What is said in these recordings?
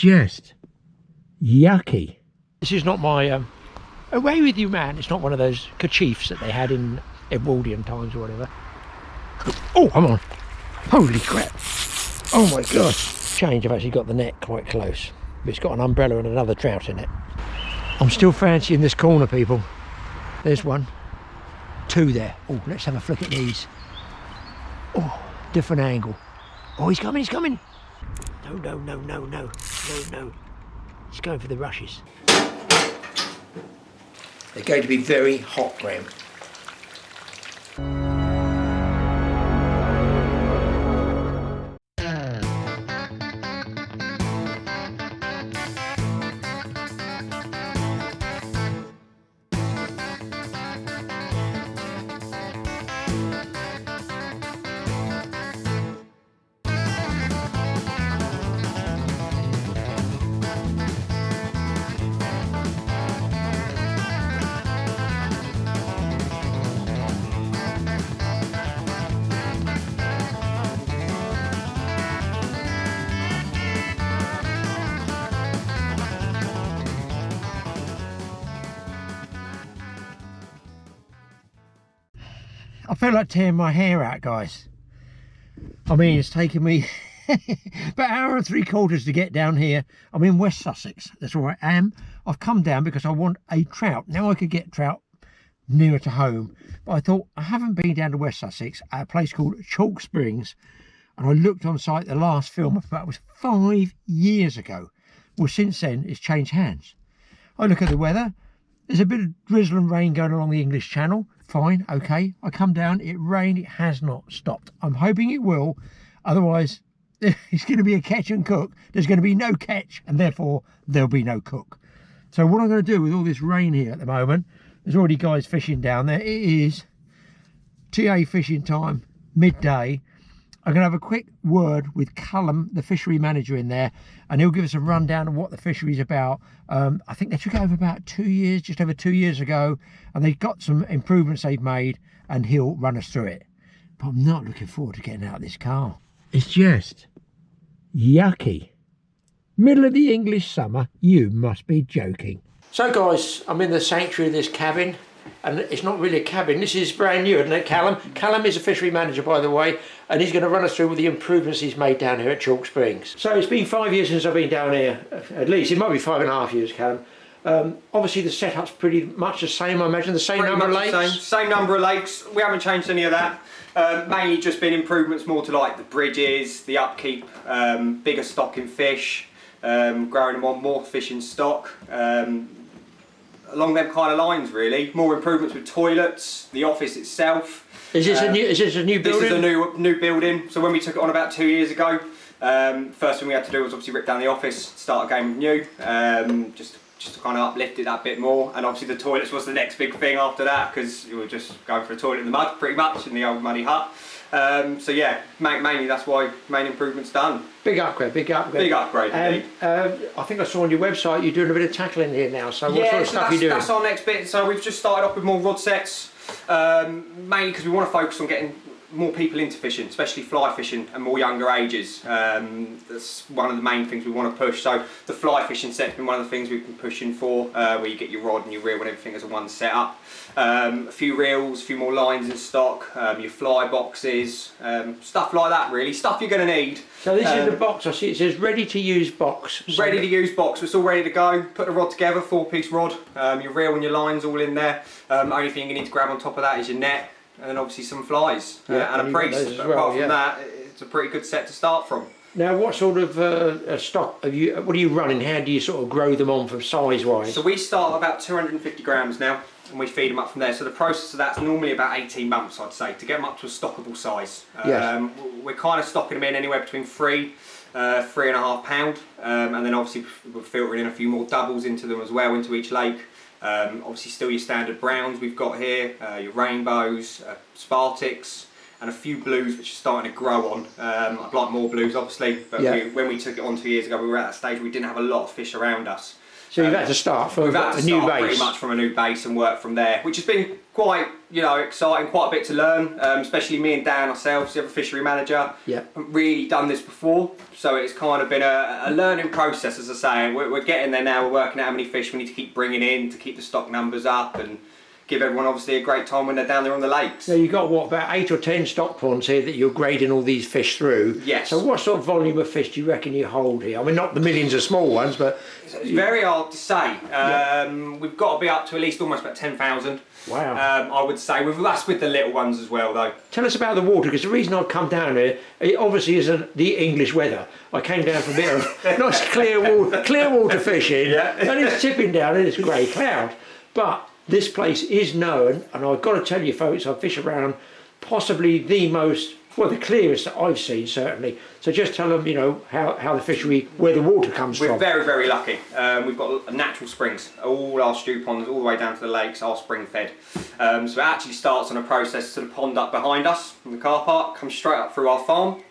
just yucky. This is not my away with you man. It's not one of those kerchiefs that they had in Edwardian times or whatever. Oh, come on. Holy crap. Oh my gosh. Change, I've actually got the net quite close. But it's got an umbrella and another trout in it. I'm still fancying this corner, people. There's one. Two there. Oh, let's have a flick at these. Oh, different angle. Oh, he's coming, he's coming. No, no, no, no, no. No, no. He's going for the rushes. They're going to be very hot, Graeme. I feel like tearing my hair out, guys. I mean, it's taken me about an hour and 3/4 to get down here. I'm in West Sussex. That's where I am. I've come down because I want a trout. Now I could get trout nearer to home. But I thought, I haven't been down to West Sussex at a place called Chalk Springs. And I looked on site, the last film I put was 5 years ago. Well, since then, it's changed hands. I look at the weather. There's a bit of drizzle and rain going along the English Channel. Fine, okay. I come down, it rained, it has not stopped. I'm hoping it will. Otherwise, it's going to be a catch and cook. There's going to be no catch, and therefore, there'll be no cook. So what I'm going to do with all this rain here at the moment, there's already guys fishing down there. It is TA fishing time, midday. I'm going to have a quick word with Callum, the fishery manager in there, and he'll give us a rundown of what the fishery is about. I think they took over about 2 years, just over 2 years ago, and they've got some improvements they've made, and he'll run us through it. But I'm not looking forward to getting out of this car. It's just yucky. Middle of the English summer, you must be joking. So guys, I'm in the sanctuary of this cabin. And it's not really a cabin, this is brand new, isn't it, Callum? Callum is a fishery manager, by the way, and he's going to run us through all the improvements he's made down here at Chalk Springs. So it's been 5 years since I've been down here, at least. It might be 5.5 years, Callum. Obviously the setup's pretty much the same, I imagine, the same number of lakes? Same number of lakes, we haven't changed any of that. Mainly just been improvements more to like the bridges, the upkeep, bigger stocking fish, growing them on more fish in stock. Along them kind of lines, really. More improvements with toilets, the office itself. Is this a new building? This is a new building. So when we took it on about 2 years ago, first thing we had to do was obviously rip down the office, start again new, just to kind of uplift it that bit more. And obviously the toilets was the next big thing after that, because we were just going for a toilet in the mud, pretty much, in the old muddy hut. So yeah, mainly that's why main improvements done. Big upgrade, big upgrade. Big upgrade, indeed. I think I saw on your website you're doing a bit of tackling here now, so what sort of stuff are you doing? That's our next bit. So we've just started off with more rod sets, mainly because we want to focus on getting more people into fishing, especially fly fishing and more younger ages. That's one of the main things we want to push. So the fly fishing set's been one of the things we've been pushing for, where you get your rod and your reel and everything as a one setup. A few reels, a few more lines in stock, your fly boxes, stuff like that really, stuff you're going to need. So this is the box, I see it says ready to use box. Ready to use box, it's all ready to go. Put the rod together, 4-piece rod, your reel and your lines all in there. Only thing you need to grab on top of that is your net, and then obviously some flies, and a priest. But apart from that, it's a pretty good set to start from. Now, what sort of stock have you? What are you running? How do you sort of grow them on from size-wise? So we start at about 250 grams now, and we feed them up from there. So the process of that's normally about 18 months, I'd say, to get them up to a stockable size. Yes. We're kind of stocking them in anywhere between 3.5 pound, and then obviously we're filtering in a few more doubles into them as well, into each lake. Obviously still your standard browns we've got here, your rainbows, Spartics, and a few blues which are starting to grow on. I'd like more blues obviously, but when we took it on 2 years ago we were at that stage where we didn't have a lot of fish around us. So you've had to start from we've had to a new start base. pretty much from a new base and work from there, which has been quite, you know, exciting, quite a bit to learn, especially me and Dan ourselves, the other fishery manager. Yeah. Haven't really done this before, so it's kind of been a learning process, as I say. We're getting there now. We're working out how many fish we need to keep bringing in to keep the stock numbers up and give everyone obviously a great time when they're down there on the lakes. So you've got what, about 8 or 10 stock ponds here that you're grading all these fish through. Yes. So what sort of volume of fish do you reckon you hold here? I mean, not the millions of small ones, but it's very hard to say. We've got to be up to at least almost about 10,000. Wow. I would say, that's with the little ones as well though. Tell us about the water, because the reason I've come down here, it obviously isn't the English weather. I came down for a bit of nice clear water fishing, and it's tipping down and it's grey cloud. But this place is known, and I've got to tell you folks, I fish around possibly the most, well, the clearest that I've seen certainly. So just tell them, you know, how the fishery, where the water comes from. We're very, very lucky. We've got natural springs. All our stew ponds, all the way down to the lakes, are spring fed. So it actually starts on a process to the pond up behind us in the car park, comes straight up through our farm,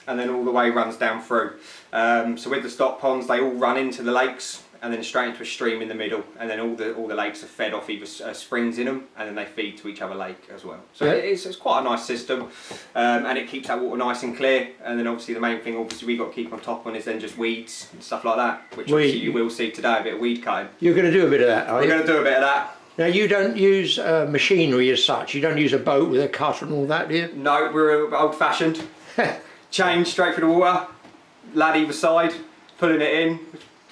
and then all the way runs down through. So with the stock ponds, they all run into the lakes, and then straight into a stream in the middle, and then all the lakes are fed off either springs in them, and then they feed to each other lake as well. So it's quite a nice system, and it keeps that water nice and clear. And then obviously the main thing obviously we've got to keep on top on is then just weeds and stuff like that, which obviously you will see today, a bit of weed cutting. You're going to do a bit of that, are you? We're going to do a bit of that. Now you don't use machinery as such, you don't use a boat with a cutter and all that, do you? No, we're old fashioned. Chain straight through the water, lad either side, pulling it in.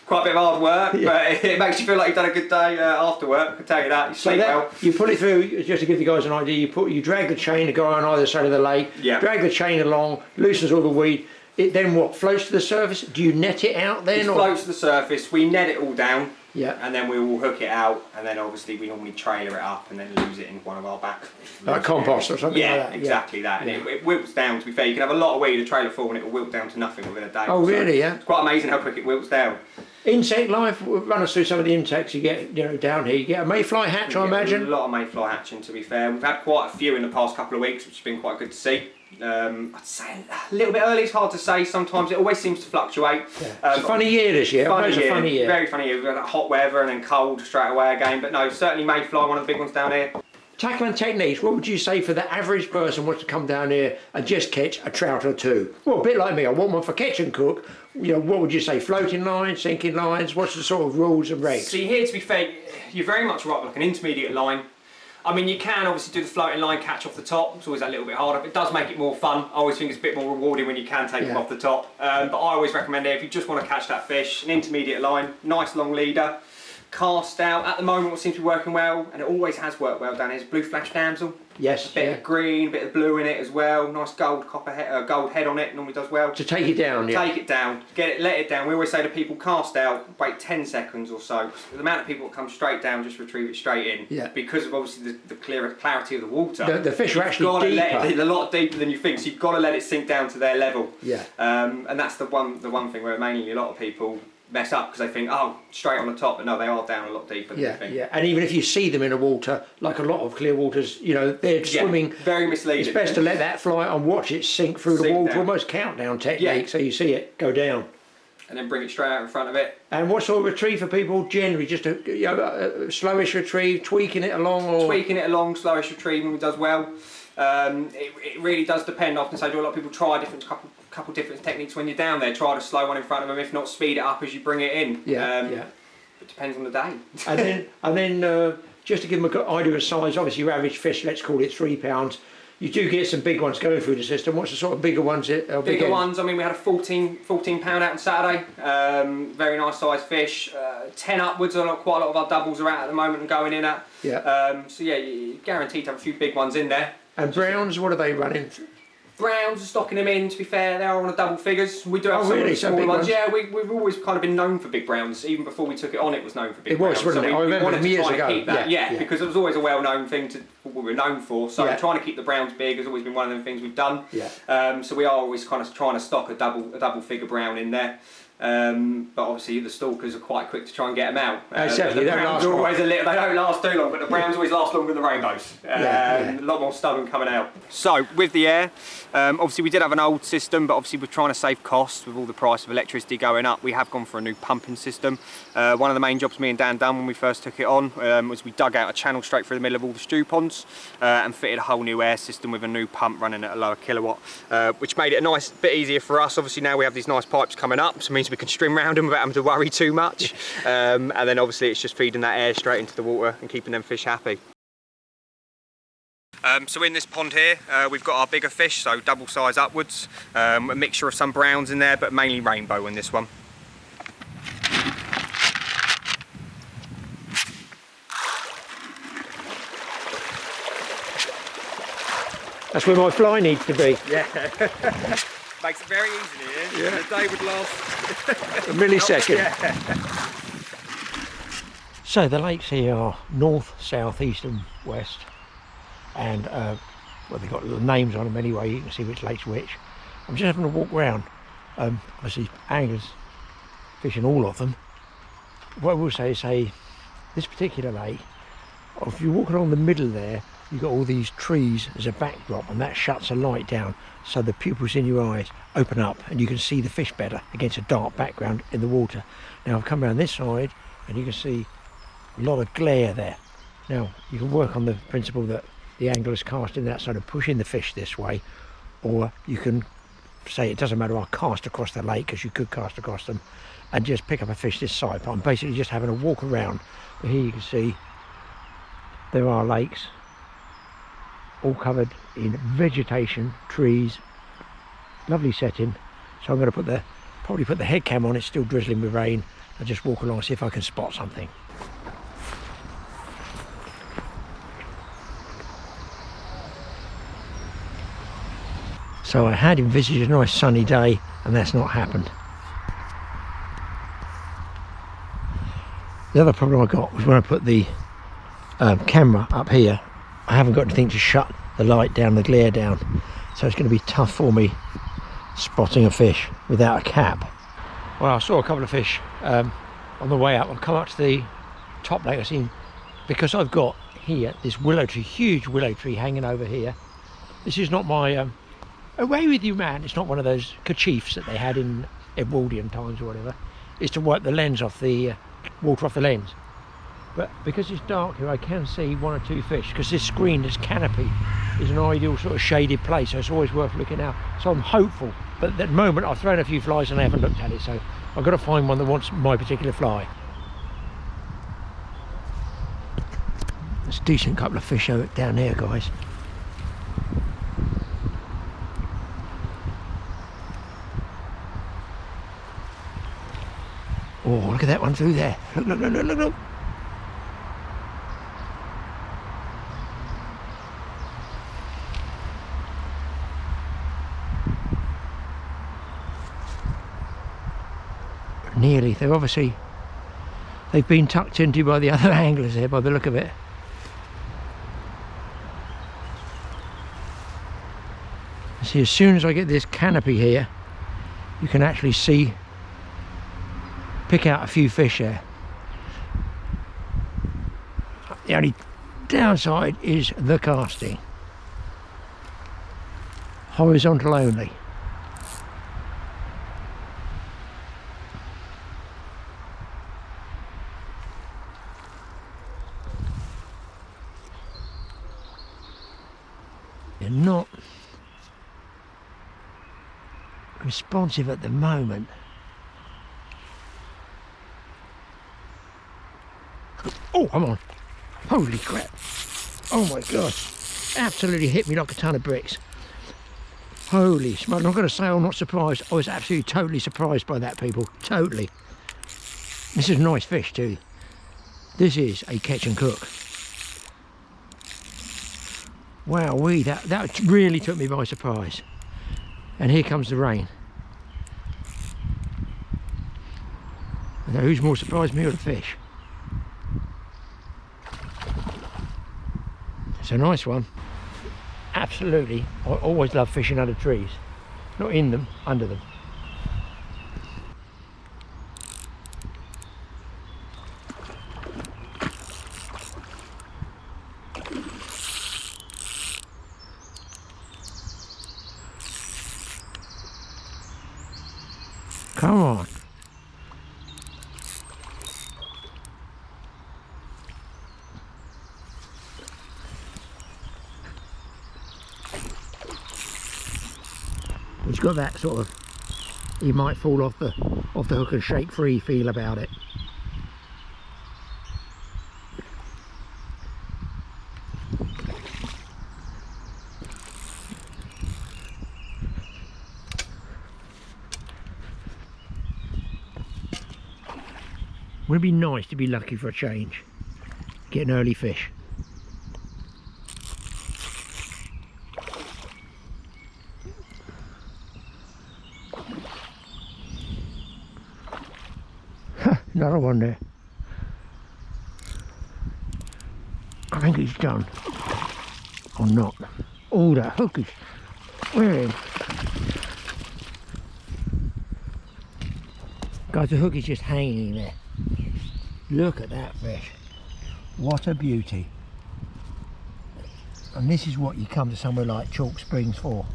Quite a bit of hard work, but it makes you feel like you've done a good day after work, I can tell you that. You sleep well. You put it through, just to give you guys an idea, you drag the chain to go on either side of the lake, drag the chain along, loosens all the weed. It then what, floats to the surface? Do you net it out then? It floats to the surface, we net it all down, and then we will hook it out, and then obviously we normally trailer it up and then lose it in one of our back. Like compost or something like that? Yeah, exactly that. And it wilts down, to be fair. You can have a lot of weed, a trailer full, and it will wilt down to nothing within a day. Oh really, yeah? It's quite amazing how quick it wilts down. Insect life, run us through some of the insects you get, you know, down here. You get a mayfly hatch, I imagine? A lot of mayfly hatching, to be fair. We've had quite a few in the past couple of weeks, which has been quite good to see. I'd say a little bit early, it's hard to say sometimes, it always seems to fluctuate. It's a funny year this year, funny year. Very funny year, we've had hot weather and then cold straight away again, but no, certainly mayfly, one of the big ones down here. Tackling techniques, what would you say for the average person who wants to come down here and just catch a trout or two? Well, a bit like me, I want one for catch and cook. You know, what would you say, floating lines, sinking lines, what's the sort of rules and regs? See here, to be fair, you're very much right, like an intermediate line. I mean, you can obviously do the floating line catch off the top, it's always a little bit harder, but it does make it more fun. I always think it's a bit more rewarding when you can take them off the top. But I always recommend it if you just want to catch that fish, an intermediate line, nice long leader, cast out. At the moment what seems to be working well, and it always has worked well down here, is blue flash damsel. Yes. A bit of green, a bit of blue in it as well, nice gold gold head on it, normally does well. To take it down, Take it down, let it down. We always say to people, cast out, wait 10 seconds or so. The amount of people that come straight down, just retrieve it straight in. Because of obviously the clarity of the water. The fish are actually deeper. A lot deeper than you think, so you've got to let it sink down to their level. Yeah. And that's the one thing where mainly a lot of people mess up because they think, oh, straight on the top, but no, they are down a lot deeper than you think. Yeah, and even if you see them in the water, like a lot of clear waters, you know, they're swimming. Very misleading. It's best to let that fly and watch it sink through the water, almost countdown technique, so you see it go down. And then bring it straight out in front of it. And what sort of retrieve for people generally? Just a slowish retrieve, tweaking it along, or tweaking it along, slowish retrieving does well. It really does depend. I often say to a lot of people, try couple different techniques when you're down there. Try to slow one in front of them, if not speed it up as you bring it in. It depends on the day. and then just to give them an idea of size, obviously your average fish, let's call it 3 pounds. You do get some big ones going through the system. What's the sort of bigger ones? Bigger ones, I mean, we had a 14 pound out on Saturday. Very nice sized fish. 10 upwards, quite a lot of our doubles are out at the moment and going in at. So yeah, you're guaranteed to have a few big ones in there. And browns, what are they running? Browns are stocking them in, to be fair, they're on a double figures. We do have some really? Smaller ones. Yeah, we've always kind of been known for big browns. Even before we took it on, it was known for big browns. It was, wasn't it? I remember them years ago. Keep that. Because it was always a well-known thing to what we were known for. So trying to keep the browns big has always been one of the things we've done. So we are always kind of trying to stock a double figure brown in there. but obviously the stalkers are quite quick to try and get them out. Exactly, the browns are always they don't last too long, but the browns always last longer than the rainbows. A lot more stubborn coming out. So with the air, obviously we did have an old system, but obviously we're trying to save costs with all the price of electricity going up. We have gone for a new pumping system. One of the main jobs me and Dan done when we first took it on was we dug out a channel straight through the middle of all the stew ponds and fitted a whole new air system with a new pump running at a lower kilowatt, which made it a nice bit easier for us. Obviously now we have these nice pipes coming up, so it means we can string round them without having to worry too much. And then obviously it's just feeding that air straight into the water and keeping them fish happy. So in this pond here, we've got our bigger fish, so double size upwards, a mixture of some browns in there, but mainly rainbow in this one. That's where my fly needs to be. Yeah. Makes it very easy here. Yeah. The day would last a millisecond. Yeah. So the lakes here are north, south, east and west, and well, they've got little names on them anyway, you can see which lake's which. I'm just having a walk round. Obviously anglers fishing all of them. What I will say is, this particular lake, if you walk along the middle there, you've got all these trees as a backdrop, and that shuts the light down, so the pupils in your eyes open up and you can see the fish better against a dark background in the water. Now I've come around this side and you can see a lot of glare there. Now you can work on the principle that the angler's casting that side of pushing the fish this way, or you can say it doesn't matter, I'll cast across the lake, because you could cast across them and just pick up a fish this side. But I'm basically just having a walk around. But here you can see there are lakes all covered in vegetation, trees, lovely setting. So I'm going to probably put the head cam on. It's still drizzling with rain. I'll just walk along and see if I can spot something. So I had envisaged a nice sunny day, and that's not happened. The other problem I got was when I put the camera up here, I haven't got anything to shut the light down, the glare down, so it's going to be tough for me spotting a fish without a cap. Well, I saw a couple of fish on the way up. I've come up to the top lake. I've seen, because I've got here this willow tree, huge willow tree hanging over here. This is not my away with you man, it's not one of those kerchiefs that they had in Edwardian times or whatever. It's to wipe the lens off the water off the lens. But because it's dark here, I can see one or two fish, because this screen, this canopy, is an ideal sort of shaded place, so it's always worth looking out. So I'm hopeful, but at the moment I've thrown a few flies and I haven't looked at it, so I've got to find one that wants my particular fly. There's a decent couple of fish down there, guys. Oh, look at that one through there. Look, look, look, look, look, look. Nearly. They've been tucked into by the other anglers here by the look of it. See, as soon as I get this canopy here, you can actually pick out a few fish there. The only downside is the casting. Horizontal only. They're not responsive at the moment. Oh, come on. Holy crap. Oh my gosh. Absolutely hit me like a ton of bricks. Holy smoke. I'm going to say I'm not surprised. I was absolutely totally surprised by that, people. Totally. This is a nice fish too. This is a catch and cook. Wowee, that really took me by surprise. And here comes the rain. Now, who's more surprised, me or the fish? It's a nice one. Absolutely. I always love fishing under trees. Not in them, under them. Come on. He's got that sort of, he might fall off the hook and shake free feel about it. Would it be nice to be lucky for a change? Get an early fish. Another one there. I think he's done. Or not. Oh, that hook is wearing. Guys, the hook is just hanging there. Look at that fish. What a beauty. And this is what you come to somewhere like Chalk Springs for.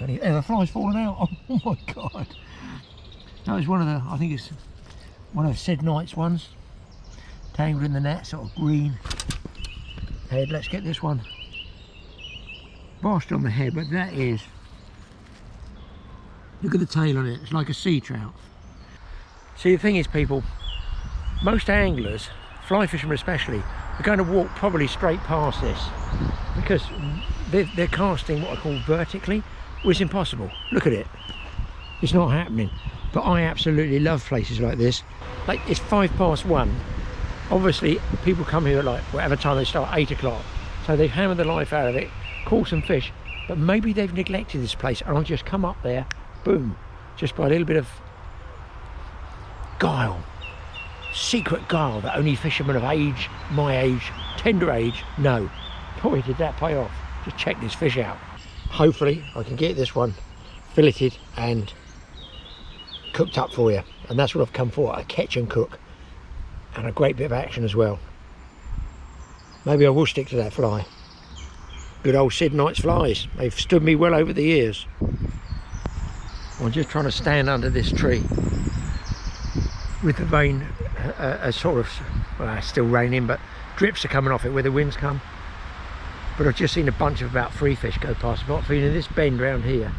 And the fly's fallen out. Oh my God. That was one of the, I think it's one of Sid Knight's ones. Tangled in the net, sort of green head. Let's get this one. Borshed on the head, but that is, look at the tail on it. It's like a sea trout. See, the thing is, people, most anglers, fly fishermen especially, are going to walk probably straight past this because they're casting what I call vertically, which is impossible. Look at it. It's not happening. But I absolutely love places like this. Like, it's 1:05. Obviously, people come here at like whatever time they start, 8 o'clock. So they've hammered the life out of it, caught some fish, but maybe they've neglected this place and I'll just come up there, boom, just by a little bit of guile, secret guile that only fishermen of age, my age, tender age, know. Boy, did that pay off. Just check this fish out. Hopefully I can get this one filleted and cooked up for you, and that's what I've come for, a catch and cook, and a great bit of action as well. Maybe I will stick to that fly. Good old Sid Knight's flies. They've stood me well over the years. I'm just trying to stand under this tree with the rain sort of, well, it's still raining, but drips are coming off it where the winds come. But I've just seen a bunch of about 3 fish go past. I'm not feeling this bend round here.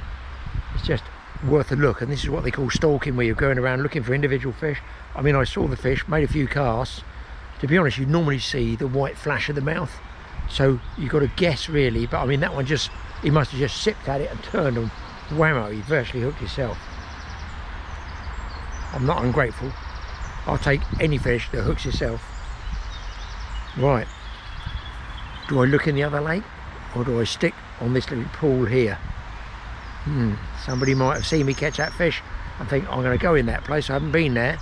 It's just worth a look, and this is what they call stalking, where you're going around looking for individual fish. I mean, I saw the fish, made a few casts. To be honest, you normally see the white flash of the mouth, so you've got to guess really, but I mean, that one just, he must have just sipped at it and turned, and whammo, he virtually hooked himself. I'm not ungrateful. I'll take any fish that hooks itself. Right, do I look in the other lake, or do I stick on this little pool here? Somebody might have seen me catch that fish and think I'm going to go in that place. I haven't been there.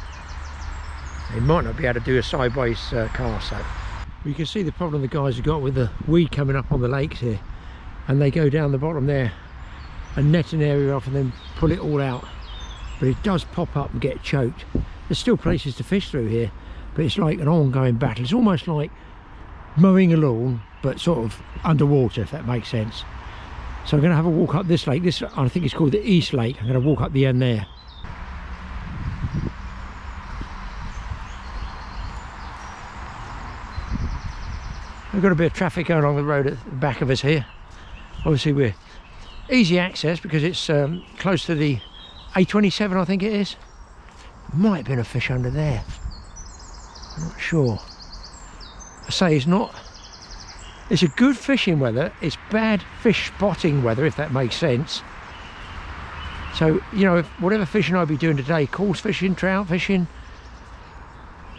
They might not be able to do a sideways cast. So you can see the problem the guys have got with the weed coming up on the lakes here, and they go down the bottom there and net an area off and then pull it all out, but it does pop up and get choked. There's still places to fish through here, but it's like an ongoing battle. It's almost like mowing a lawn, but sort of underwater, if that makes sense. So I'm going to have a walk up this lake. This, I think it's called the East Lake. I'm going to walk up the end there. We've got a bit of traffic going along the road at the back of us here. Obviously we're easy access because it's close to the A27, I think it is. Might have been a fish under there. I'm not sure. I say it's not. It's a good fishing weather, it's bad fish spotting weather, if that makes sense. So, you know, if whatever fishing I'll be doing today, coarse fishing, trout fishing,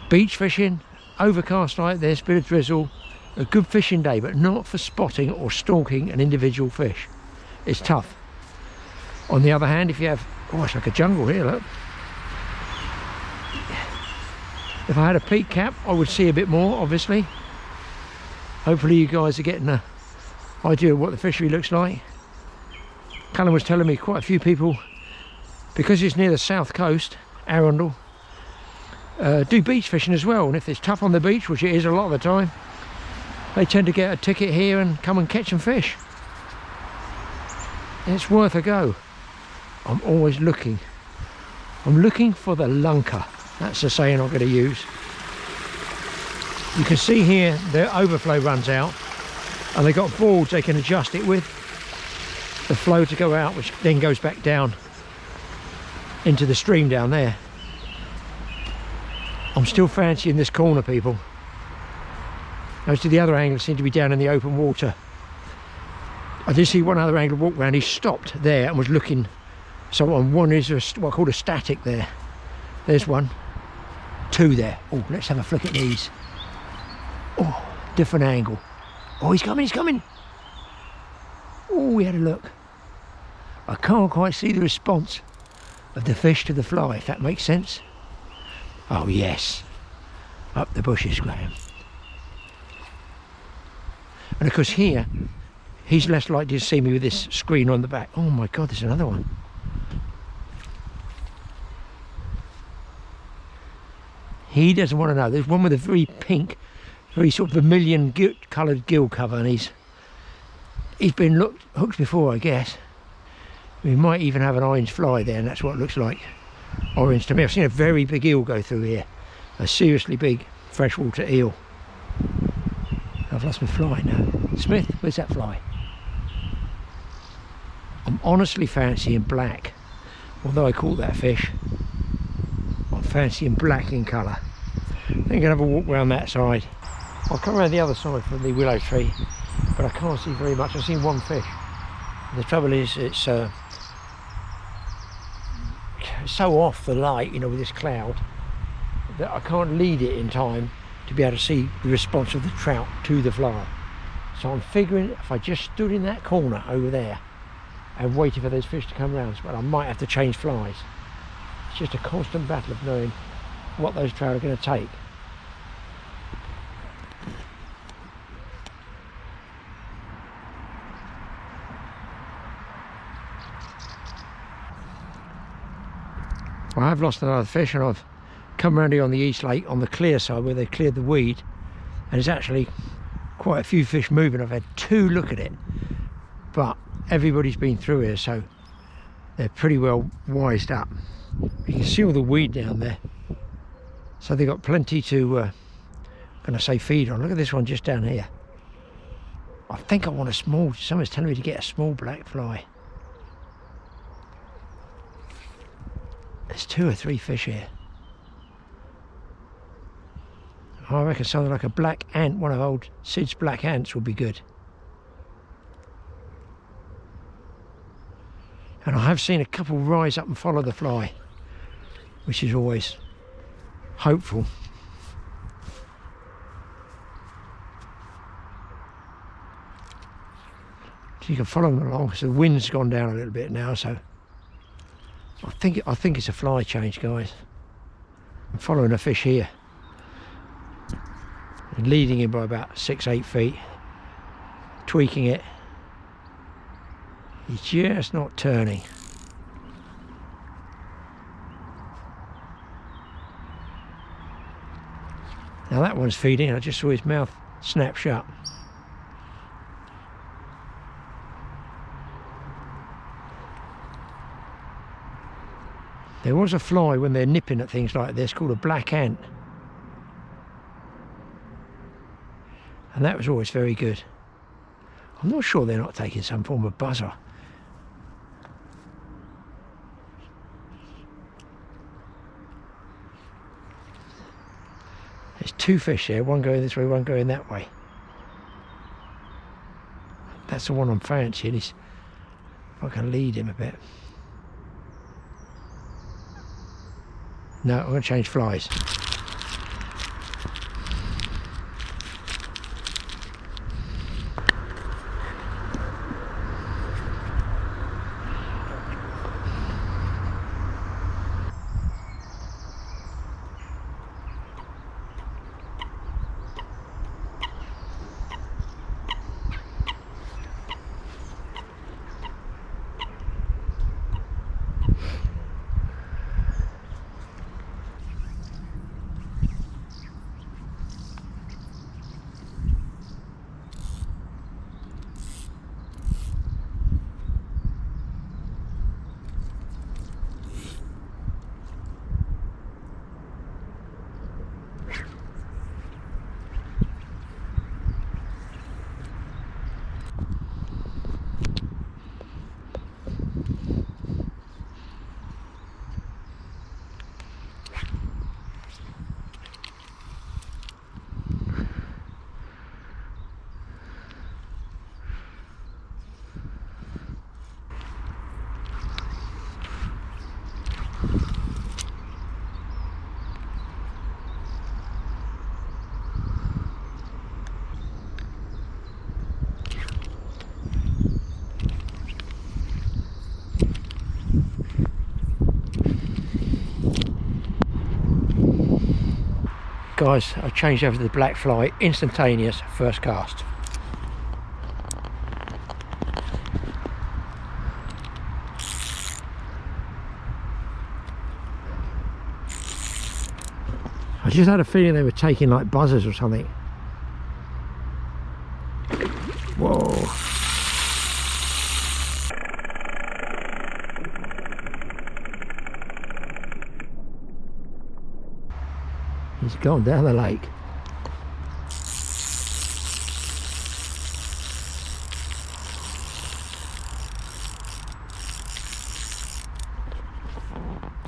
beach fishing, overcast like this, bit of drizzle, a good fishing day, but not for spotting or stalking an individual fish. It's tough. On the other hand, if you have, oh, it's like a jungle here, look. If I had a peak cap, I would see a bit more, obviously. Hopefully you guys are getting an idea of what the fishery looks like. Callum was telling me quite a few people, because it's near the south coast, Arundel, do beach fishing as well, and if it's tough on the beach, which it is a lot of the time, they tend to get a ticket here and come and catch some fish. It's worth a go. I'm always looking. I'm looking for the lunker. That's the saying I'm going to use. You can see here the overflow runs out, and they've got boards they can adjust it with. The flow to go out, which then goes back down into the stream down there. I'm still fancying this corner, people. Most of the other anglers seem to be down in the open water. I did see one other angler walk around. He stopped there and was looking. So on one is what I call a static there. There's one. Two there. Oh, let's have a flick at these. Oh, different angle. Oh, he's coming, he's coming. Oh, we had a look. I can't quite see the response of the fish to the fly, if that makes sense. Oh, yes. Up the bushes, Graeme. And of course here, he's less likely to see me with this screen on the back. Oh my God, there's another one. He doesn't want to know. There's one with a very pink, very sort of vermilion coloured gill cover, and he's been hooked before, I guess. We might even have an orange fly there, and that's what it looks like. Orange to me. I've seen a very big eel go through here. A seriously big freshwater eel. I've lost my fly now. Smith, where's that fly? I'm honestly fancying black, although I caught that fish. I'm fancying black in colour. I think I'm going to have a walk around that side. I'll come around the other side from the willow tree, but I can't see very much. I've seen one fish. The trouble is, it's so off the light, you know, with this cloud, that I can't lead it in time to be able to see the response of the trout to the fly. So I'm figuring if I just stood in that corner over there and waited for those fish to come round, but I might have to change flies. It's just a constant battle of knowing what those trout are going to take. Well, I've lost another fish, and I've come around here on the East Lake on the clear side where they've cleared the weed, and there's actually quite a few fish moving. I've had two look at it, but everybody's been through here, so they're pretty well wised up. You can see all the weed down there, so they've got plenty to feed on. Look at this one just down here. I think I want a small, someone's telling me to get a small black fly. There's 2 or 3 fish here. I reckon something like a black ant, one of old Sid's black ants, would be good. And I have seen a couple rise up and follow the fly, which is always hopeful. So you can follow them along. So the wind's gone down a little bit now, so I think it's a fly change, guys. I'm following a fish here, and leading him by about 6-8 feet, tweaking it. He's just not turning. Now that one's feeding. I just saw his mouth snap shut. There was a fly when they're nipping at things like this called a black ant, and that was always very good. I'm not sure they're not taking some form of buzzer. There's 2 fish there, one going this way, one going that way. That's the one I'm fancying. If I can lead him a bit. No, I'm going to change flies. Guys, I've changed over to the black fly, instantaneous, first cast. I just had a feeling they were taking like buzzers or something. Whoa. He's gone down the lake.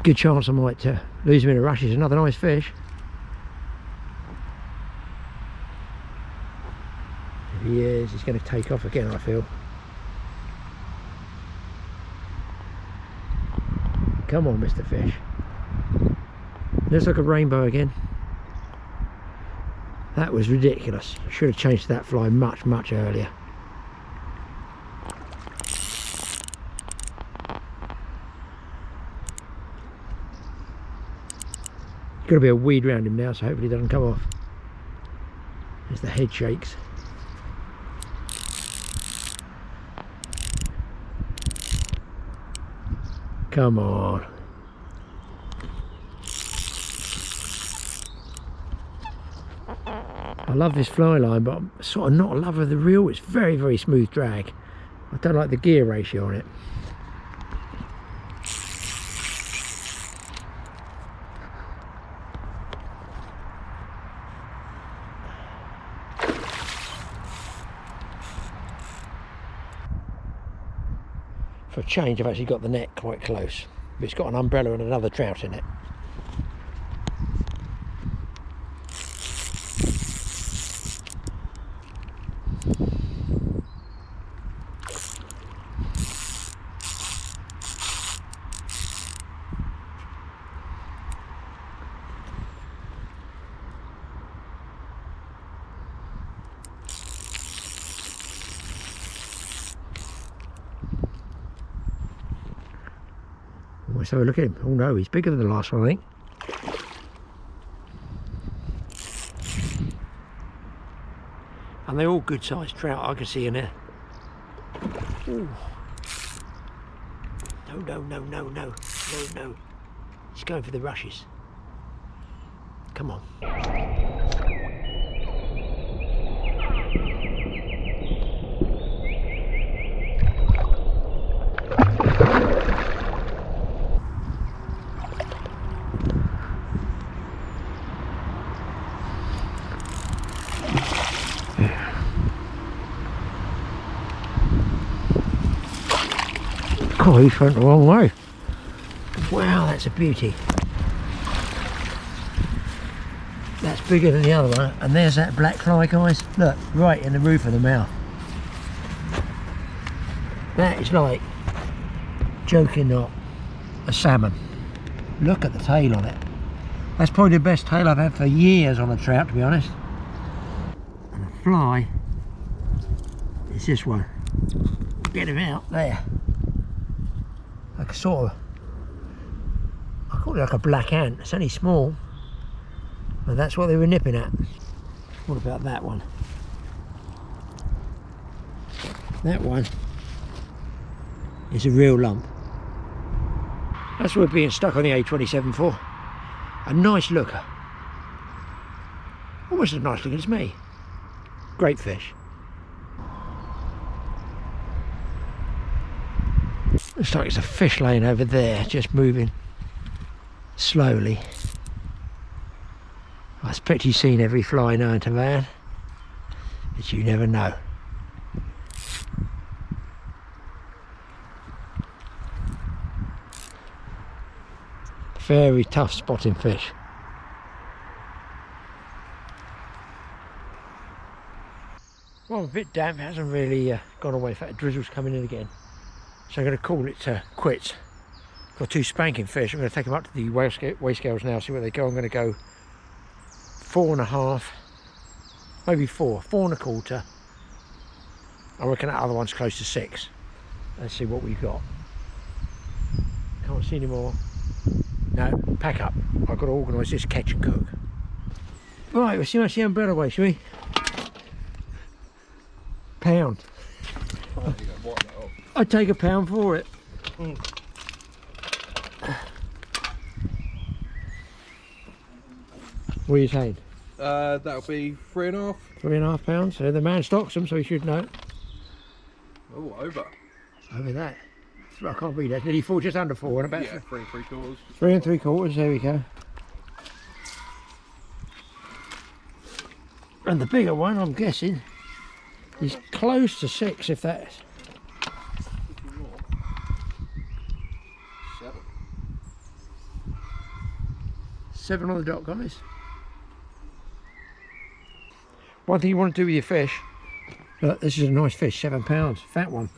Good chance I might lose him in a rush. He's another nice fish. If he is, he's going to take off again, I feel. Come on, Mr. Fish. Looks like a rainbow again. That was ridiculous. I should have changed that fly much, much earlier. Got to be a weed round him now, so hopefully he doesn't come off. As the head shakes. Come on. I love this fly line, but I'm sort of not a lover of the reel. It's very, very smooth drag. I don't like the gear ratio on it. For a change, I've actually got the net quite close. But it's got an umbrella and another trout in it. Let's have a look at him. Oh no, he's bigger than the last one, I think. And they're all good sized trout, I can see in there. Ooh. No, no, no, no, no, no, no. He's going for the rushes. Come on. Oh, he's went the wrong way. Wow, that's a beauty. That's bigger than the other one. And there's that black fly, guys. Look, right in the roof of the mouth. That is like, joking not, a salmon. Look at the tail on it. That's probably the best tail I've had for years on a trout, to be honest. And the fly is this one. Get him out there. Like a sort of, I call it like a black ant. It's only small, and that's what they were nipping at. What about that one? That one is a real lump. That's what we're being stuck on the A27 for. A nice looker. Almost as nice looking as me. Great fish. Looks like it's a fish lane over there, just moving slowly. I expect you've seen every fly known to man, but you never know. Very tough spotting fish. Well, I'm a bit damp, it hasn't really gone away. In fact, the drizzle's coming in again. So I'm going to call it quits. Got two spanking fish. I'm going to take them up to the weigh scales now, see where they go. I'm going to go 4.5, maybe 4.25. I reckon that other one's close to 6. Let's see what we've got. Can't see any more. No, pack up. I've got to organise this catch and cook. Right, we'll see how much the umbrella weighs, shall we? Pound. I'd take a pound for it. What are you saying? That'll be 3.5. 3.5 pounds. So the man stocks them, so he should know. Oh, over. Over that. I can't read that. Nearly 4, just under 4, and about Yeah, 3 3/4. 3 3/4. There we go. And the bigger one, I'm guessing, is close to 6, if that's. 7. 7 on the dot, guys. One thing you want to do with your fish, look, this is a nice fish, 7 pounds, fat one,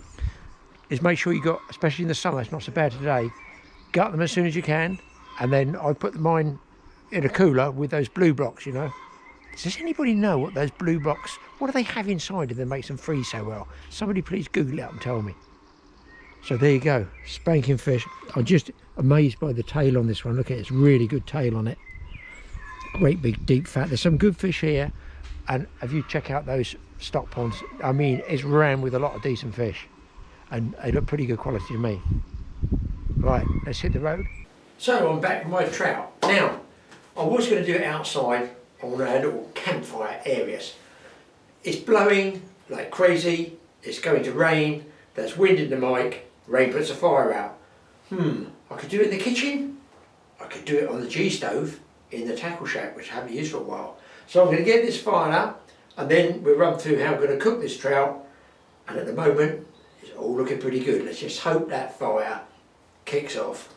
is make sure you got, especially in the summer, it's not so bad today, gut them as soon as you can, and then I put mine in a cooler with those blue blocks, you know. Does anybody know what those blue blocks, what do they have inside that makes them freeze so well? Somebody please Google it up and tell me. So there you go, spanking fish. I'm just amazed by the tail on this one. Look at it, it's really good tail on it. Great big deep fat. There's some good fish here, and if you check out those stock ponds, I mean, it's rammed with a lot of decent fish, and they look pretty good quality to me. Right, let's hit the road. So I'm back with my trout. Now, I was going to do it outside on our little campfire areas. It's blowing like crazy, it's going to rain, there's wind in the mic, rain puts a fire out. I could do it in the kitchen, I could do it on the G-stove in the tackle shack, which I haven't used for a while. So I'm going to get this fired up, and then we'll run through how I'm going to cook this trout, and at the moment it's all looking pretty good. Let's just hope that fire kicks off.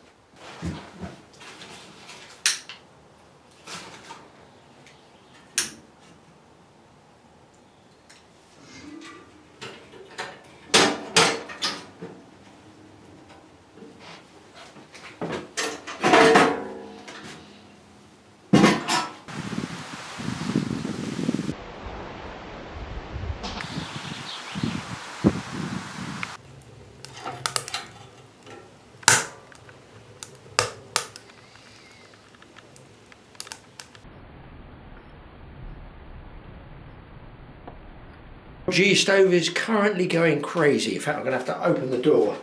G-stove is currently going crazy. In fact, I'm going to have to open the door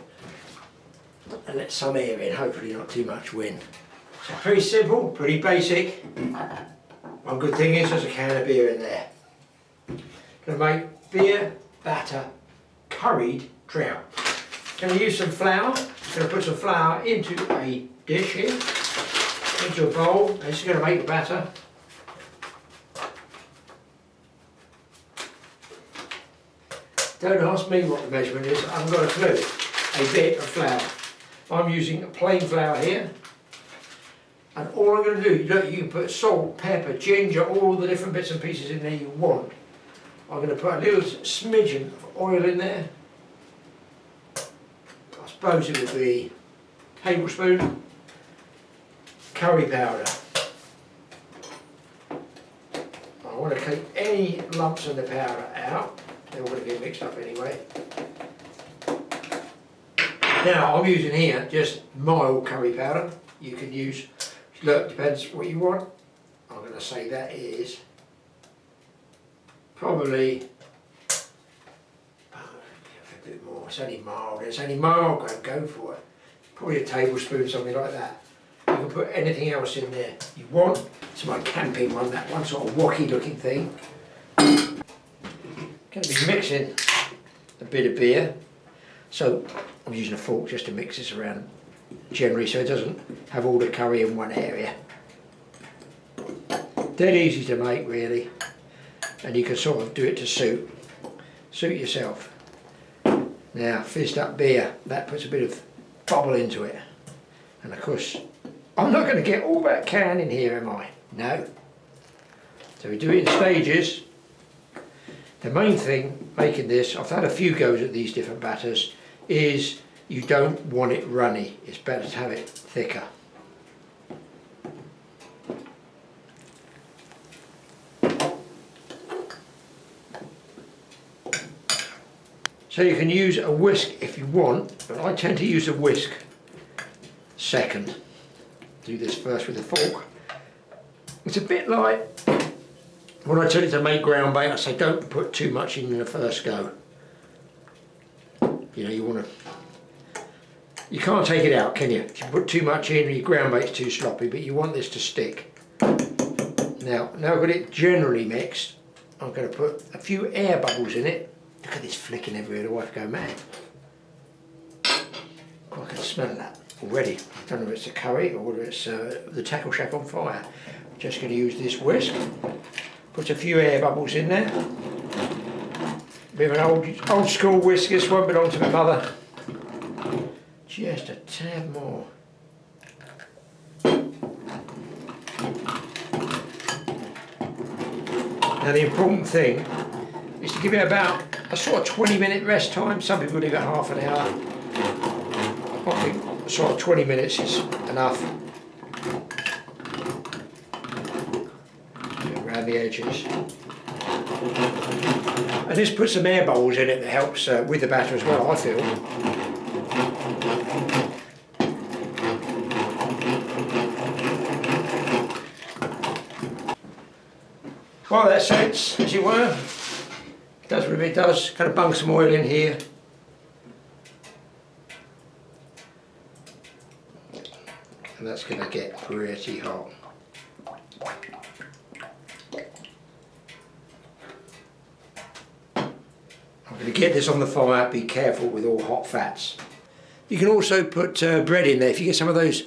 and let some air in, hopefully not too much wind. So pretty simple, pretty basic. One good thing is there's a can of beer in there. Going to make beer batter curried trout. Going to use some flour. Going to put some flour into a dish here, into a bowl. This is going to make the batter. Don't ask me what the measurement is, I haven't got a clue. A bit of flour. I'm using plain flour here. And all I'm going to do, look, you can put salt, pepper, ginger, all the different bits and pieces in there you want. I'm going to put a little smidgen of oil in there. I suppose it would be a tablespoon. Curry powder. I want to take any lumps of the powder out. They're all going to get mixed up anyway. Now I'm using here just mild curry powder. You can use, look, depends what you want. I'm going to say that is probably a bit more. It's only mild. It's only mild. Go for it. Probably a tablespoon, something like that. You can put anything else in there you want. It's my camping one. That one sort of wacky looking thing. Going to be mixing a bit of beer, so I'm using a fork just to mix this around generally so it doesn't have all the curry in one area. Dead easy to make really, and you can sort of do it to suit yourself. Now fizzed up beer, that puts a bit of bubble into it, and of course I'm not going to get all that can in here, am I? No. So we do it in stages. The main thing making this, I've had a few goes at these different batters, is you don't want it runny. It's better to have it thicker. So you can use a whisk if you want, but I tend to use a whisk second. Do this first with a fork. It's a bit like when I tell you to make ground bait, I say don't put too much in the first go. You know, you want to, you can't take it out, can you? If you put too much in, your ground bait's too sloppy, but you want this to stick. Now I've got it generally mixed, I'm going to put a few air bubbles in it. Look at this flicking everywhere, the wife go mad. Oh, I can smell that already. I don't know if it's the curry or whether it's the tackle shack on fire. I'm just going to use this whisk. Put a few air bubbles in there. Bit of an old school whisk, this one belonged to my mother. Just a tad more. Now the important thing is to give it about a sort of 20-minute rest time. Some people leave it half an hour. I think sort of 20 minutes is enough. Around the edges. And just put some air bubbles in it that helps with the batter as well, I feel. While that sets, as it were, it does what it does, kind of bung some oil in here. And that's going to get pretty hot. I'm going to get this on the fire, be careful with all hot fats. You can also put bread in there. If you get some of those,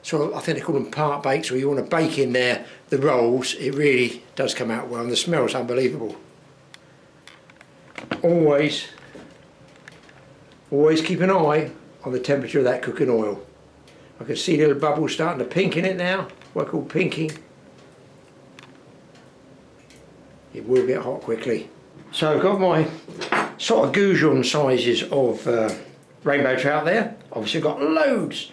sort of, I think they call them part bakes, or you want to bake in there the rolls, it really does come out well, and the smell's unbelievable. Always keep an eye on the temperature of that cooking oil. I can see little bubbles starting to pink in it now, what I call pinking. It will get hot quickly. So I've got my sort of goujon sizes of rainbow trout there. Obviously I've got loads.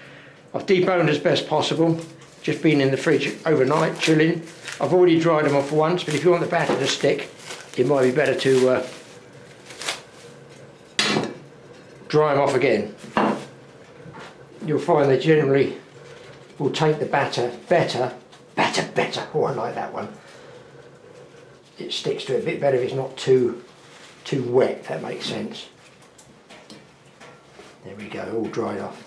I've deboned as best possible. Just been in the fridge overnight, chilling. I've already dried them off once, but if you want the batter to stick, it might be better to dry them off again. You'll find they generally will take the batter better. Oh, I like that one. It sticks to it a bit better if it's not too wet, if that makes sense. There we go, all dried off.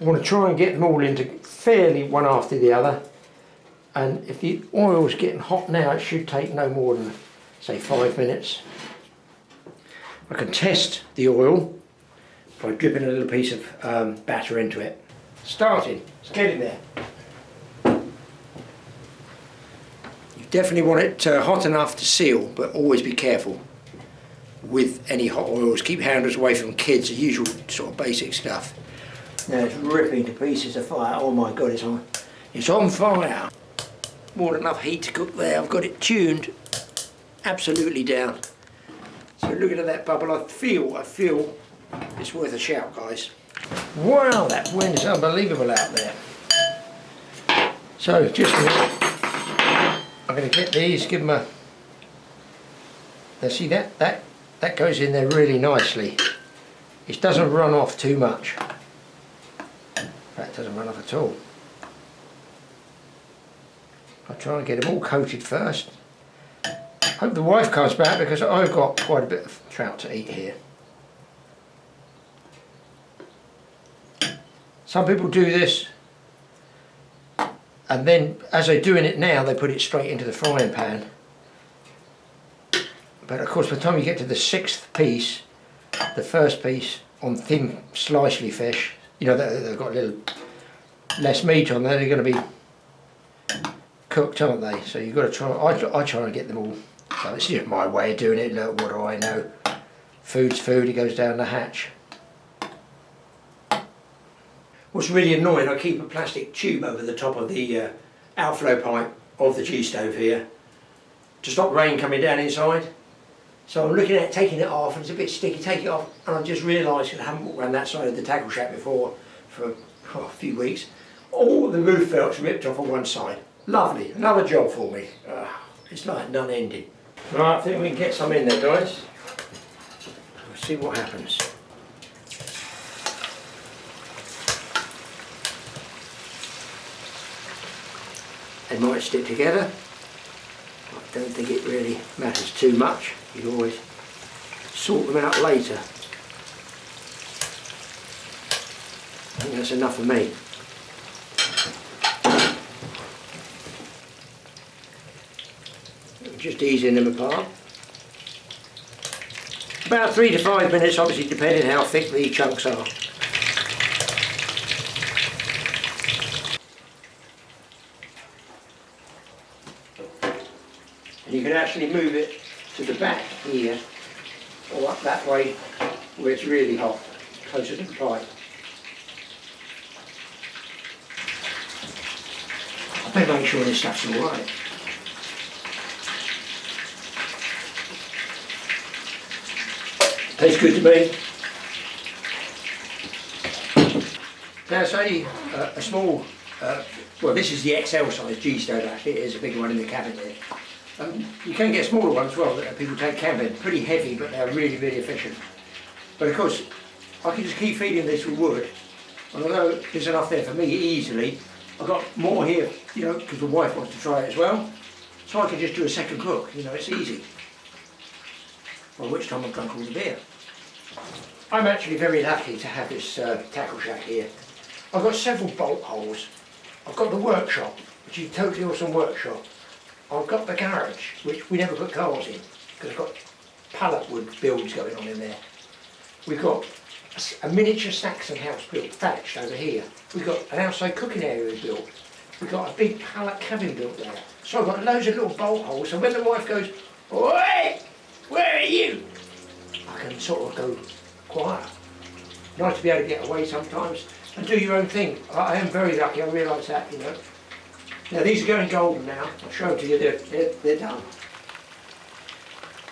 I want to try and get them all into fairly one after the other, and if the oil's getting hot now, it should take no more than, say, 5 minutes. I can test the oil by dripping a little piece of batter into it. Starting, it's getting there. You definitely want it hot enough to seal, but always be careful with any hot oils. Keep handles away from kids, the usual sort of basic stuff. Now it's ripping to pieces of fire. Oh my god, it's on fire. More than enough heat to cook there. I've got it tuned absolutely down. So looking at that bubble, I feel it's worth a shout, guys. Wow, that wind is unbelievable out there. So just a minute. I'm going to get these, give them a... Now see that goes in there really nicely. It doesn't run off too much. In fact, it doesn't run off at all. I'll try and get them all coated first. Hope the wife comes back because I've got quite a bit of trout to eat here. Some people do this and then as they're doing it now they put it straight into the frying pan. But of course by the time you get to the 6th piece, the first piece on thin slicely fish, you know, they've got a little less meat on there, they're going to be cooked, aren't they? So you've got to try, I try and get them all. So it's just my way of doing it. Look, what do I know? Food's food, it goes down the hatch. What's really annoying, I keep a plastic tube over the top of the outflow pipe of the G-stove here to stop rain coming down inside. So I'm looking at taking it off and it's a bit sticky, take it off, and I've just realised that I haven't walked around that side of the tackle shack before for a few weeks. All the roof felt's ripped off on one side. Lovely, another job for me. It's like none ending. Right, I think we can get some in there, guys. We'll see what happens. They might stick together. don't think it really matters too much. You can always sort them out later. I think that's enough for me. Just easing them apart. About 3 to 5 minutes, obviously depending how thick the chunks are. And you can actually move it to the back here, or up that way, where it's really hot, closer to the pipe. I better make sure this stuff's alright. Tastes good to me. Now it's only a small, well this is the XL size G stove actually, it is a bigger one in the cabin there. You can get smaller ones as well that people take camping, pretty heavy but they're really, really efficient. But of course, I can just keep feeding this with wood, and although there's enough there for me easily, I've got more here, you know, because the wife wants to try it as well, so I can just do a second cook, you know, it's easy. By which time I've drunk all the beer. I'm actually very lucky to have this tackle shack here. I've got several bolt holes. I've got the workshop, which is a totally awesome workshop. I've got the garage, which we never put cars in, because I've got pallet wood builds going on in there. We've got a miniature Saxon house built, thatched over here. We've got an outside cooking area built. We've got a big pallet cabin built there. So I've got loads of little bolt holes, so when the wife goes, "Oi, where are you?" I can sort of go quiet. Nice to be able to get away sometimes and do your own thing. I am very lucky, I realise that, you know. Now these are going golden now. I'll show them to you, they're done.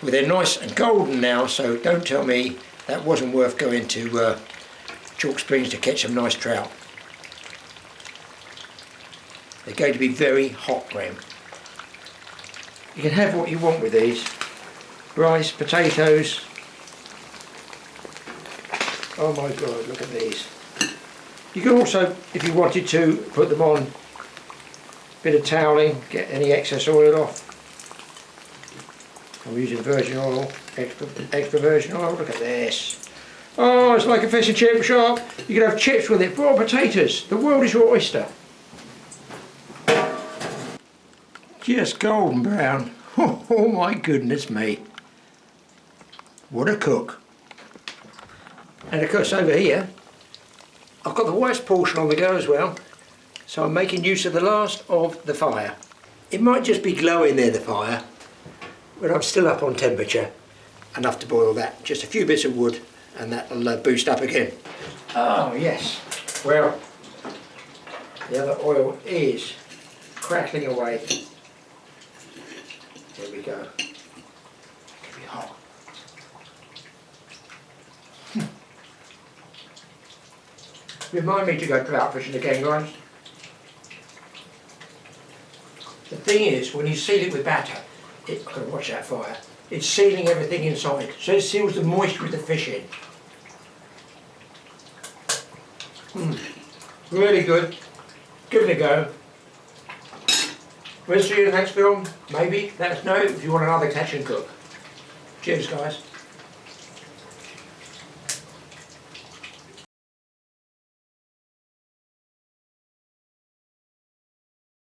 Well, they're nice and golden now, so don't tell me that wasn't worth going to Chalk Springs to catch some nice trout. They're going to be very hot, Graeme. You can have what you want with these. Rice, potatoes. Oh my God, look at these. You can also, if you wanted to, put them on a bit of toweling, get any excess oil off. I'm using virgin oil, extra virgin oil, look at this. Oh, it's like a fish and chip shop. You can have chips with it, broiled potatoes. The world is your oyster. Just golden brown. Oh my goodness me. What a cook. And of course over here, I've got the wife's portion on the go as well. So I'm making use of the last of the fire. It might just be glowing there, the fire, but I'm still up on temperature, enough to boil that. Just a few bits of wood and that'll boost up again. Oh yes, well, the other oil is crackling away. There we go. It can be hot. Remind me to go trout fishing again, guys. The thing is, when you seal it with batter, I've got to watch that fire, it's sealing everything inside, so it seals the moisture of the fish in. Really good. Give it a go. We'll see you in the next film, maybe. Let us know if you want another catch and cook. Cheers, guys.